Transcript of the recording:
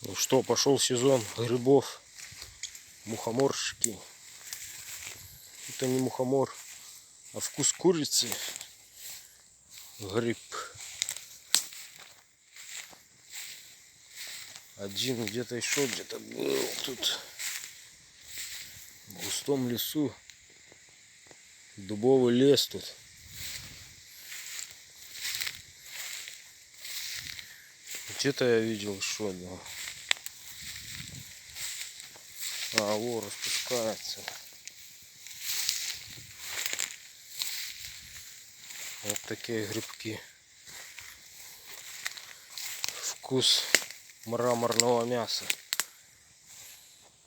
Ну что, пошел сезон грибов. Мухоморщики. Это не мухомор, а вкус курицы. Гриб. Один где-то еще где-то был тут. В густом лесу. Дубовый лес тут. Где-то я видел еще одного. А, вот распускается. Вот такие грибки. Вкус мраморного мяса.